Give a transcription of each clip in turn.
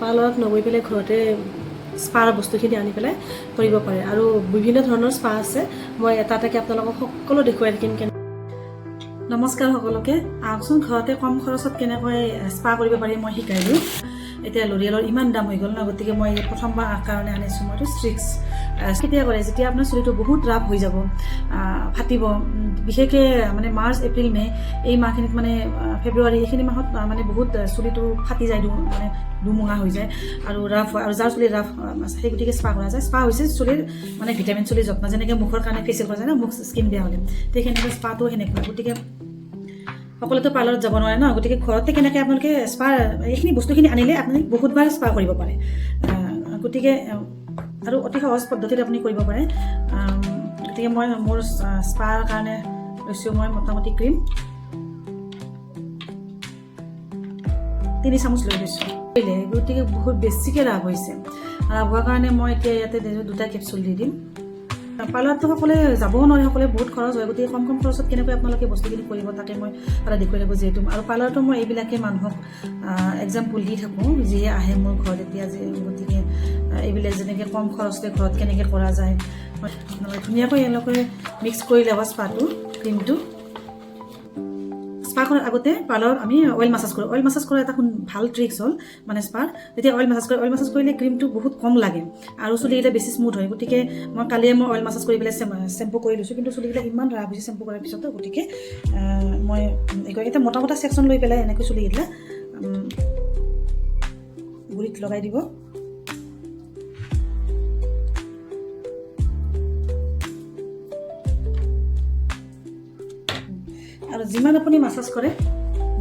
পাৰ্লাৰত নগৈ পেলাই ঘৰতে স্পাৰ বস্তুখিনি আনি পেলাই কৰিব পাৰে আৰু বিভিন্ন ধৰণৰ স্পা আছে মই এটা এটাকৈ আপোনালোকক সকলো দেখুৱাই থাকিম নমস্কাৰ সকলোকে আহকচোন ঘৰতে কম খৰচত কেনেকৈ স্পা কৰিব পাৰি মই শিকাই দিওঁ এতিয়া লৰিয়েলৰ ইমান দাম হৈ গ'ল না গতিকে মই প্ৰথমবাৰ কাৰণে আনিছোঁ মইতো ষ্ট্ৰিক্স কেতিয়া কৰে যেতিয়া আপোনাৰ চুলিটো বহুত ৰাফ হৈ যাব ফাটিব বিশেষকৈ মানে মাৰ্চ এপ্ৰিল মে এই মাহখিনিত মানে ফেব্ৰুৱাৰী এইখিনি মাহত মানে বহুত চুলিটো ফাটি যায় মানে দুমুঙা হৈ যায় আৰু ৰাফ হয় আৰু যাৰ চুলি ৰাফ সেই গতিকে স্পা কৰা যায় স্পা হৈছে চুলিৰ মানে ভিটামিন চুলিৰ যত্ন যেনেকৈ মুখৰ কাৰণে ফেচিয়েল কৰা যায় না মুখ স্কিন বেয়া হ'লে ঠিক সেনেকৈ স্পাটো সেনেকুৱা গতিকে সকলোতো পাৰ্লাৰত যাব নোৱাৰে ন গতিকে ঘৰতে কেনেকৈ আপোনালোকে স্পা এইখিনি বস্তুখিনি আনিলে আপুনি বহুতবাৰ স্পা কৰিব পাৰে গতিকে আৰু অতি সহজ পদ্ধতিত আপুনি কৰিব পাৰে গতিকে মই মোৰ স্পাৰ কাৰণে লৈছোঁ মই মোটামুটি ক্ৰীম 3 চামুচ লৈ লৈছোঁ গতিকে বহুত বেছিকৈ লাভ হৈছে লাভ হোৱাৰ কাৰণে মই এতিয়া ইয়াতে 2টা কেপচুল দি দিম পাৰ্লাৰতো সকলোৱে যাবও নোৱাৰে সকলোৱে বহুত খৰচ হয় গতিকে কম খৰচত কেনেকৈ আপোনালোকে বস্তুখিনি কৰিব তাকে মই এটা দেখুৱাই দিব যিহেতু আৰু পাৰ্লাৰতো মই এইবিলাকে মানুহক এক্সাম্পল দি থাকোঁ যিয়ে আহে মোৰ ঘৰত এতিয়া গতিকে এইবিলাক যেনেকৈ কম খৰচতে ঘৰত কেনেকৈ কৰা যায় ধুনীয়াকৈ এওঁলোকে মিক্স কৰি ল'ব স্পাটো ক্ৰীমটো স্পা কৰাৰ আগতে পাৰ্লাৰত আমি অইল মাছাজ কৰোঁ অইল মাছাজ কৰাৰ এটা ভাল ট্ৰিক্স হ'ল মানে স্পাৰ যেতিয়া অইল মাছাজ কৰিলে ক্ৰীমটো বহুত কম লাগে আৰু চুলিকেইটা বেছি স্মুথ হয় গতিকে মই কালিয়ে মই অইল মাছাজ কৰি পেলাই চেম্পু কৰি লৈছোঁ কিন্তু চুলিকেইটা ইমান ৰাফ হৈছে চেম্পু কৰাৰ পিছতো গতিকে মই এতিয়া মোটা ছেকশ্যন লৈ পেলাই এনেকৈ চুলিকেইটা গুৰিত লগাই দিব আৰু যিমান আপুনি মাছাজ কৰে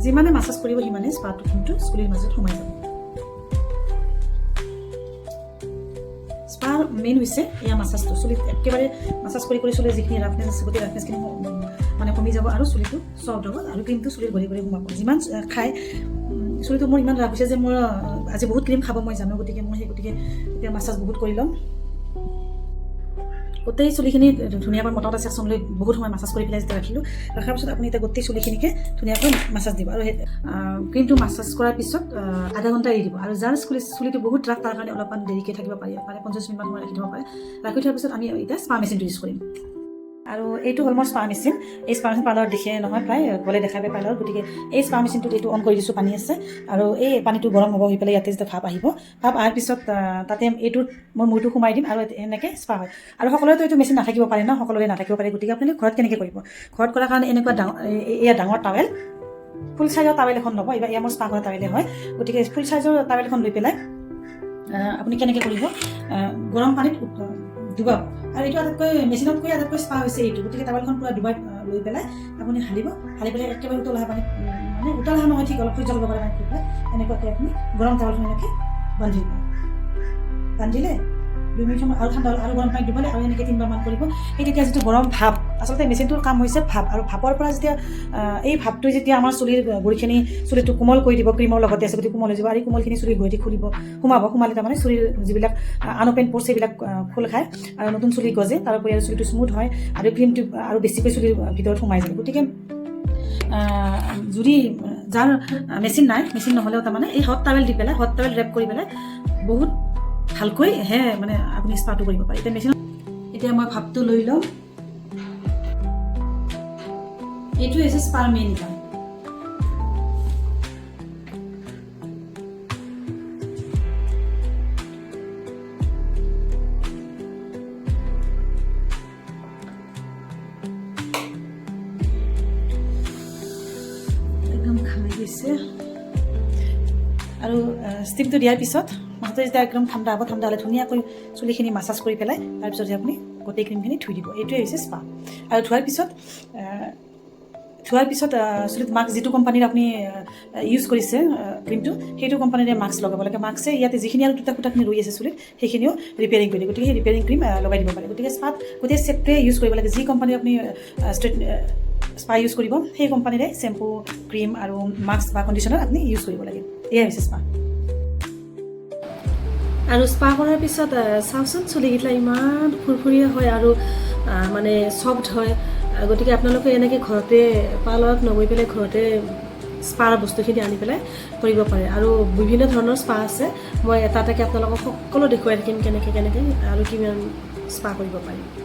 যিমানে মাছাজ কৰিব সিমানে স্পাটো কিন্তু চুলিৰ মাজত সোমাই যাব স্পাৰ মেইন হৈছে এয়া মাছাজটো চুলিত একেবাৰে মাছাজ কৰি চুলিৰ যিখিনি ৰাফনেছ আছে গোটেই ৰাফনেছখিনি মানে কমি যাব আৰু চুলিটো ছফ্ট হ'ব আৰু ক্ৰীমটো চুলিৰ ঘূৰি সোমাব যিমান খায় চুলিটো মোৰ ইমান ৰাফ হৈছে যে মোৰ আজি বহুত ক্ৰীম খাব মই জানো গতিকে মই গতিকে এতিয়া মাছাজ বহুত কৰি ল'ম গোটেই চুলিখিনি ধুনীয়াকৈ মোটা ছেকশ্যন লৈ বহুত সময় মাছাজ কৰি পেলাই যেতিয়া ৰখাৰ পিছত আপুনি এতিয়া গোটেই চুলিখিনিকে ধুনীয়াকৈ মাছাজ দিব আৰু সেই ক্ৰীমটো মাছাজ কৰাৰ পিছত আধা ঘণ্টা এৰি দিব আৰু যাৰ চুলিটো বহুত ৰাফ তাৰ কাৰণে অলপমান দেৰিকৈ থাকিব পাৰি 50 মিনিটমান সময় ৰাখি দিব পাৰে ৰাখি থোৱাৰ পিছত আমি এতিয়া স্পা মেচিনটো ইউজ কৰিম আৰু এইটো হ'ল মোৰ স্পা মেচিন এই স্পা মেচিন পাৰ্লাৰত দেখে নহয় প্ৰায় গ'লে দেখা পায় পাৰ্লাৰত গতিকে এই স্পা মেচিনটোত এইটো অন কৰি দিছোঁ পানী আছে আৰু এই পানীটো গৰম হ'ব হৈ পেলাই ইয়াতে যেতিয়া ভাপ আহিব ভাপ অহাৰ পিছত তাতে এইটোত মই মূৰটো সোমাই দিম আৰু এনেকৈ স্পা হয় আৰু সকলোৱেতো এইটো মেচিন নাথাকিব পাৰে ন সকলোৰে নাথাকিব পাৰে গতিকে আপুনি ঘৰত কেনেকৈ কৰিব ঘৰত কৰাৰ কাৰণে এনেকুৱা এয়া ডাঙৰ টাৱেল ফুল চাইজৰ টাৱেল এখন ল'ব এয়া মোৰ স্পা কৰা টাৱেলে হয় গতিকে ফুল চাইজৰ টাৱেল এখন লৈ পেলাই আপুনি কেনেকৈ কৰিব গৰম পানীত ডুবাব আৰু এইটো মেচিনতকৈ আটাইতকৈ স্পা হৈছে এইটো গতিকে টাৱেলখন পূৰা ডুবাই লৈ পেলাই আপুনি হালি পেলাই একেবাৰে উতলা পানীত মানে উতলা নহয় ঠিক অলপ সহ্য কৰিব পাৰে পানীত পেলাই এনেকুৱাকৈ আপুনি গৰম টাৱেলখন এনেকৈ বান্ধিলে 2 মিনিট সময় আৰু ঠাণ্ডা আৰু গৰম পানীত ডুবালে আৰু এনেকৈ 3বাৰমান কৰিব সেই তেতিয়া যিটো গৰম ভাপ আচলতে মেচিনটোৰ কাম হৈছে ভাপ আৰু ভাপৰ পৰা যেতিয়া এই ভাপটোৱে যেতিয়া আমাৰ চুলিৰ গুৰিখিনি চুলিটো কোমল কৰি দিব ক্ৰীমৰ লগতে আছে গতিকে কোমল হৈ যাব আৰু কোমলখিনি চুলিৰ গুৰিটি সোমালে তাৰমানে চুলিৰ যিবিলাক আনঅপেন প'ৰ্ছ সেইবিলাক খোল খায় আৰু নতুন চুলি গজে তাৰোপৰি আৰু চুলিটো স্মুথ হয় আৰু ক্ৰীমটো আৰু বেছিকৈ চুলিৰ ভিতৰত সোমাই যায় গতিকে যদি যাৰ মেচিন নাই মেচিন নহ'লেও তাৰমানে এই হট টাৱেল দি পেলাই হট টাৱেল ৰেপ কৰি পেলাই বহুত ভালকৈ মানে আপুনি স্পাটো কৰিব পাৰে এতিয়া মেচিনত এতিয়া মই ভাপটো লৈ ল'ম এইটো হৈছে স্পাৰ মেইন কাম একদম খাই গৈছে আৰু ষ্টিমটো দিয়াৰ পিছত মাজতে যেতিয়া একদম ঠাণ্ডা হ'ব ঠাণ্ডা হ'লে ধুনীয়াকৈ চুলিখিনি মাছাজ কৰি পেলাই তাৰপিছত আপুনি গোটেই ক্ৰীমখিনি ধুই দিব এইটোৱে হৈছে স্পা আৰু ধোৱাৰ পিছত চুলিত মাস্ক যিটো কোম্পানীৰ আপুনি ইউজ কৰিছে ক্ৰীমটো সেইটো কোম্পানীৰে মাস্ক লগাব লাগে মাস্কে ইয়াতে যিখিনি আৰু ফুটাখিনি ৰৈ আছে চুলিত সেইখিনিও ৰিপেয়াৰিং কৰি দিয়ে গতিকে সেই ৰিপেয়াৰিং ক্ৰীম লগাই দিব পাৰে গতিকে স্পাত গোটেই ছেটটোৱে ইউজ কৰিব লাগে যি কোম্পানীৰ আপুনি স্পা ইউজ কৰিব সেই কোম্পানীৰে চেম্পু ক্ৰীম আৰু মাস্ক বা কণ্ডিশ্যনাৰ আপুনি ইউজ কৰিব লাগে এয়াই হৈছে স্পা আৰু স্পা কৰাৰ পিছত চাওকচোন চুলিকেইটা ইমান ফুৰফুৰীয়া হয় আৰু মানে ছফ্ট হয় গতিকে আপোনালোকে এনেকৈ ঘৰতে পাৰ্লাৰত নগৈ পেলাই ঘৰতে স্পাৰ বস্তুখিনি আনি পেলাই কৰিব পাৰে আৰু বিভিন্ন ধৰণৰ স্পা আছে মই এটা এটাকৈ আপোনালোকক সকলো দেখুৱাই থাকিম কেনেকৈ আৰু কিমান স্পা কৰিব পাৰি